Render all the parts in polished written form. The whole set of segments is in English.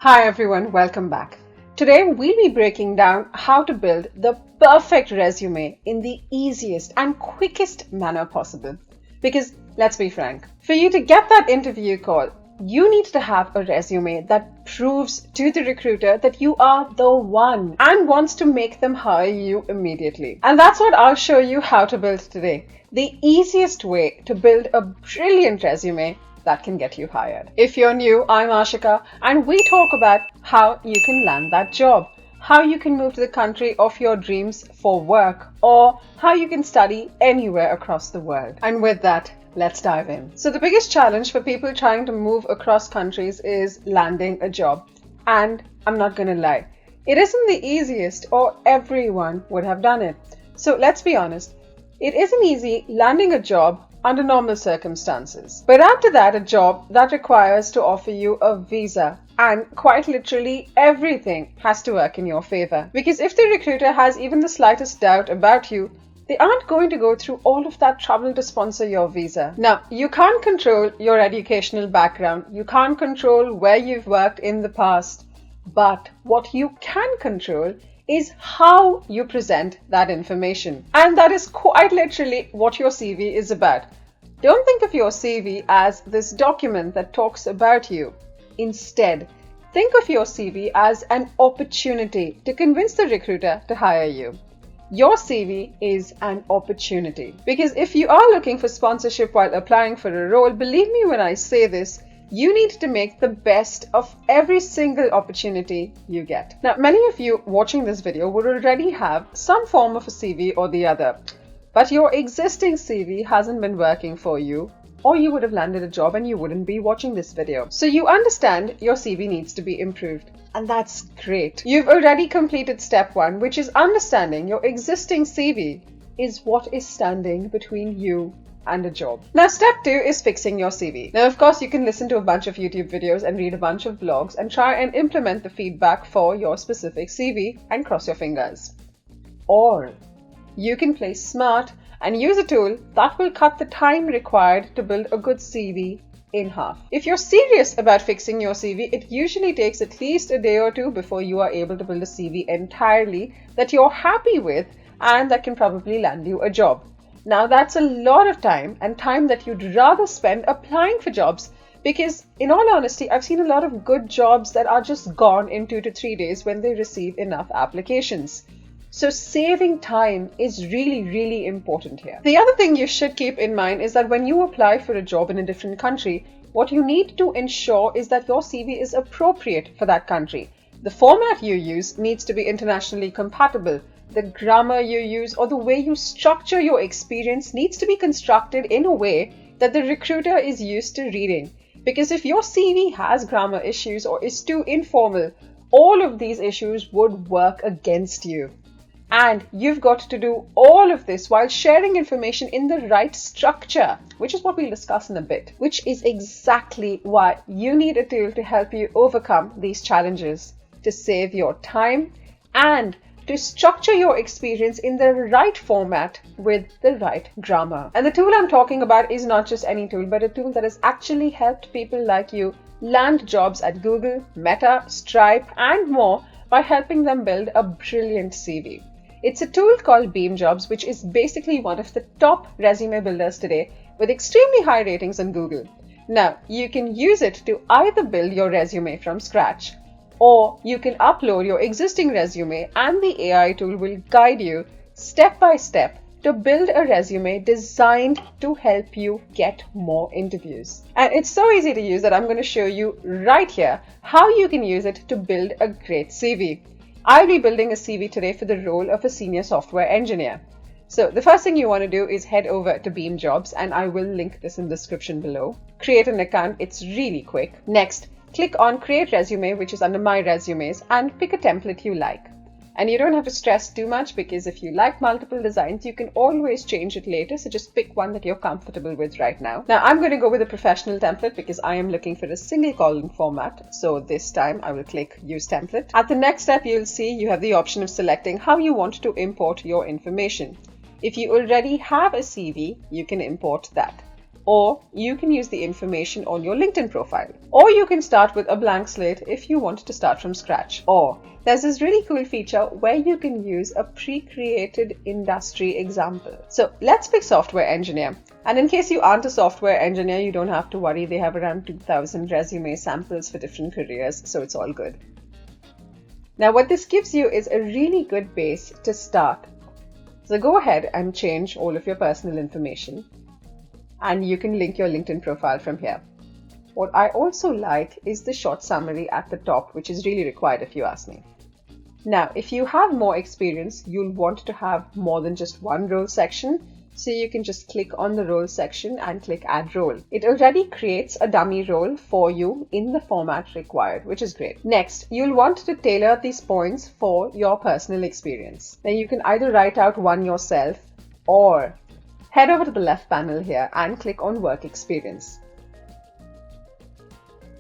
Hi everyone, welcome back. Today we'll be breaking down how to build the perfect resume in the easiest and quickest manner possible. Because let's be frank, for you to get that interview call, you need to have a resume that proves to the recruiter that you are the one and wants to make them hire you immediately. And that's what I'll show you how to build today. The easiest way to build a brilliant resume that can get you hired. If you're new, I'm Ashika, and we talk about how you can land that job, how you can move to the country of your dreams for work, or how you can study anywhere across the world. And with that, let's dive in. So the biggest challenge for people trying to move across countries is landing a job. And I'm not gonna lie, it isn't the easiest, or everyone would have done it. So let's be honest, it isn't easy landing a job under normal circumstances. But add to that a job that requires to offer you a visa, and quite literally everything has to work in your favor. Because if the recruiter has even the slightest doubt about you, they aren't going to go through all of that trouble to sponsor your visa. Now, you can't control your educational background, you can't control where you've worked in the past, but what you can control is how you present that information. And that is quite literally what your CV is about. Don't think of your CV as this document that talks about you. Instead, think of your CV as an opportunity to convince the recruiter to hire you. Your CV is an opportunity. Because if you are looking for sponsorship while applying for a role, believe me when I say this, you need to make the best of every single opportunity you get. Now, many of you watching this video would already have some form of a CV or the other, but your existing CV hasn't been working for you, or you would have landed a job and you wouldn't be watching this video. So you understand your CV needs to be improved, and that's great. You've already completed step one, which is understanding your existing CV is what is standing between you and a job. Now, step two is fixing your CV. Now, of course, you can listen to a bunch of YouTube videos and read a bunch of blogs and try and implement the feedback for your specific CV and cross your fingers. Or you can play smart and use a tool that will cut the time required to build a good CV in half. If you're serious about fixing your CV, it usually takes at least a day or two before you are able to build a CV entirely that you're happy with and that can probably land you a job. Now, that's a lot of time, and time that you'd rather spend applying for jobs, because in all honesty, I've seen a lot of good jobs that are just gone in 2 to 3 days when they receive enough applications. So saving time is really important here. The other thing you should keep in mind is that when you apply for a job in a different country, what you need to ensure is that your CV is appropriate for that country. The format you use needs to be internationally compatible. The grammar you use or the way you structure your experience needs to be constructed in a way that the recruiter is used to reading. Because if your CV has grammar issues or is too informal, all of these issues would work against you. And you've got to do all of this while sharing information in the right structure, which is what we'll discuss in a bit, which is exactly why you need a tool to help you overcome these challenges, to save your time and to structure your experience in the right format with the right grammar. And the tool I'm talking about is not just any tool, but a tool that has actually helped people like you land jobs at Google, Meta, Stripe, and more by helping them build a brilliant CV. It's a tool called BeamJobs, which is basically one of the top resume builders today with extremely high ratings on Google. Now, you can use it to either build your resume from scratch, or you can upload your existing resume and the AI tool will guide you step by step to build a resume designed to help you get more interviews. And it's so easy to use that I'm going to show you right here how you can use it to build a great CV. I'll be building a CV today for the role of a senior software engineer. So the first thing you want to do is head over to BeamJobs, and I will link this in the description below. Create an account, it's really quick. Next, click on Create Resume, which is under My Resumes, and pick a template you like. And you don't have to stress too much because if you like multiple designs, you can always change it later. So just pick one that you're comfortable with right now. Now I'm going to go with a professional template because I am looking for a single column format. So this time I will click Use Template. At the next step, you'll see you have the option of selecting how you want to import your information. If you already have a CV, you can import that. or you can use the information on your LinkedIn profile. Or you can start with a blank slate if you want to start from scratch. Or there's this really cool feature where you can use a pre-created industry example. So let's pick software engineer. And in case you aren't a software engineer, you don't have to worry. They have around 2,000 resume samples for different careers, so it's all good. Now what this gives you is a really good base to start. So go ahead and change all of your personal information, and you can link your LinkedIn profile from here. What I also like is the short summary at the top, which is really required if you ask me. Now, if you have more experience, you'll want to have more than just one role section. So you can just click on the role section and click add role. It already creates a dummy role for you in the format required, which is great. Next, you'll want to tailor these points for your personal experience. Now you can either write out one yourself or head over to the left panel here and click on work experience.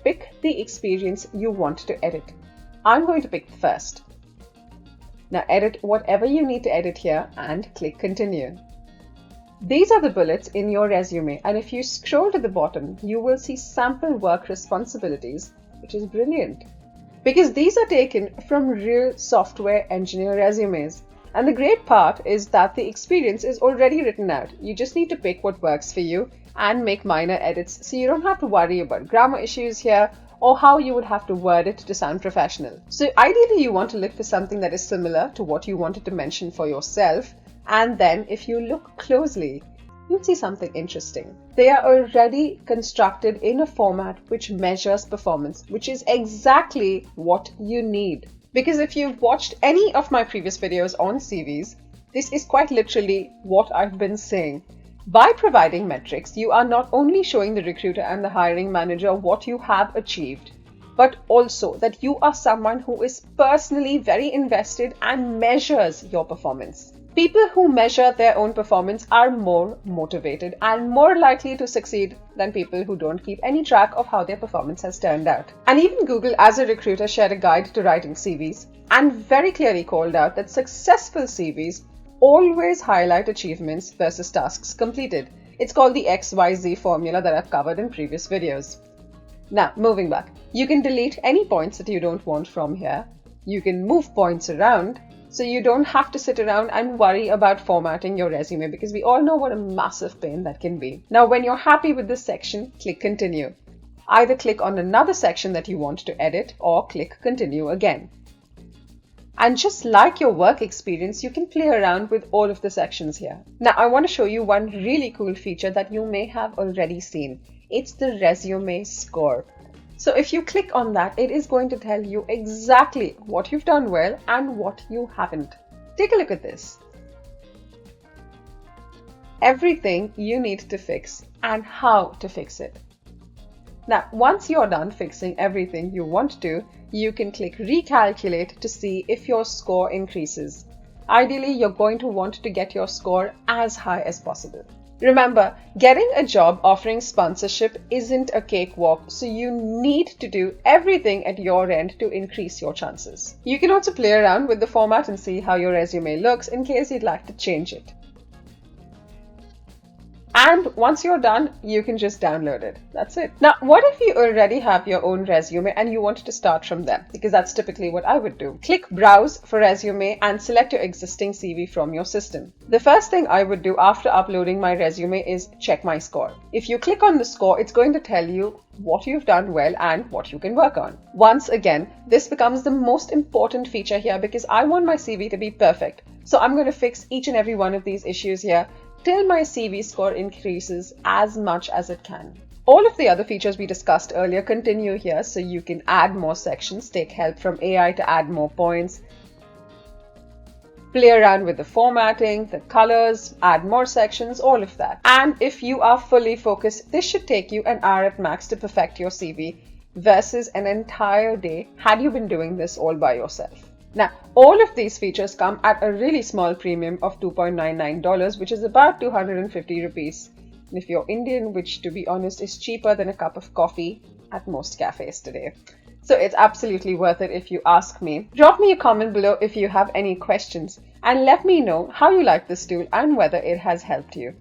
Pick the experience you want to edit. I'm going to pick the first. Now edit whatever you need to edit here and click continue. These are the bullets in your resume, and if you scroll to the bottom, you will see sample work responsibilities, which is brilliant because these are taken from real software engineer resumes. And the great part is that the experience is already written out. You just need to pick what works for you and make minor edits, so you don't have to worry about grammar issues here or how you would have to word it to sound professional. So ideally, you want to look for something that is similar to what you wanted to mention for yourself. And then if you look closely, you'll see something interesting. They are already constructed in a format which measures performance, which is exactly what you need. Because if you've watched any of my previous videos on CVs, this is quite literally what I've been saying. By providing metrics, you are not only showing the recruiter and the hiring manager what you have achieved, but also that you are someone who is personally very invested and measures your performance. People who measure their own performance are more motivated and more likely to succeed than people who don't keep any track of how their performance has turned out. And even Google, as a recruiter, shared a guide to writing CVs and very clearly called out that successful CVs always highlight achievements versus tasks completed. It's called the XYZ formula that I've covered in previous videos. Now, moving back, you can delete any points that you don't want from here. You can move points around, so you don't have to sit around and worry about formatting your resume, because we all know what a massive pain that can be. Now, when you're happy with this section, click continue. Either click on another section that you want to edit or click continue again. And just like your work experience, you can play around with all of the sections here. Now, I want to show you one really cool feature that you may have already seen. It's the resume score. So if you click on that, it is going to tell you exactly what you've done well and what you haven't. Take a look at this. Everything you need to fix and how to fix it. Now, once you're done fixing everything you want to, you can click recalculate to see if your score increases. Ideally, you're going to want to get your score as high as possible. Remember, getting a job offering sponsorship isn't a cakewalk, so you need to do everything at your end to increase your chances. You can also play around with the format and see how your resume looks in case you'd like to change it. And once you're done, you can just download it. That's it. Now, what if you already have your own resume and you want to start from them? Because that's typically what I would do. Click Browse for Resume and select your existing CV from your system. The first thing I would do after uploading my resume is check my score. If you click on the score, it's going to tell you what you've done well and what you can work on. Once again, this becomes the most important feature here because I want my CV to be perfect. So I'm going to fix each and every one of these issues here till my CV score increases as much as it can. All of the other features we discussed earlier continue here, so you can add more sections, take help from AI to add more points, play around with the formatting, the colors, add more sections, all of that. And if you are fully focused, this should take you an hour at max to perfect your CV versus an entire day had you been doing this all by yourself. Now, all of these features come at a really small premium of $2.99, which is about 250 rupees. And if you're Indian, which to be honest is cheaper than a cup of coffee at most cafes today. So it's absolutely worth it if you ask me. Drop me a comment below if you have any questions and let me know how you like this tool and whether it has helped you.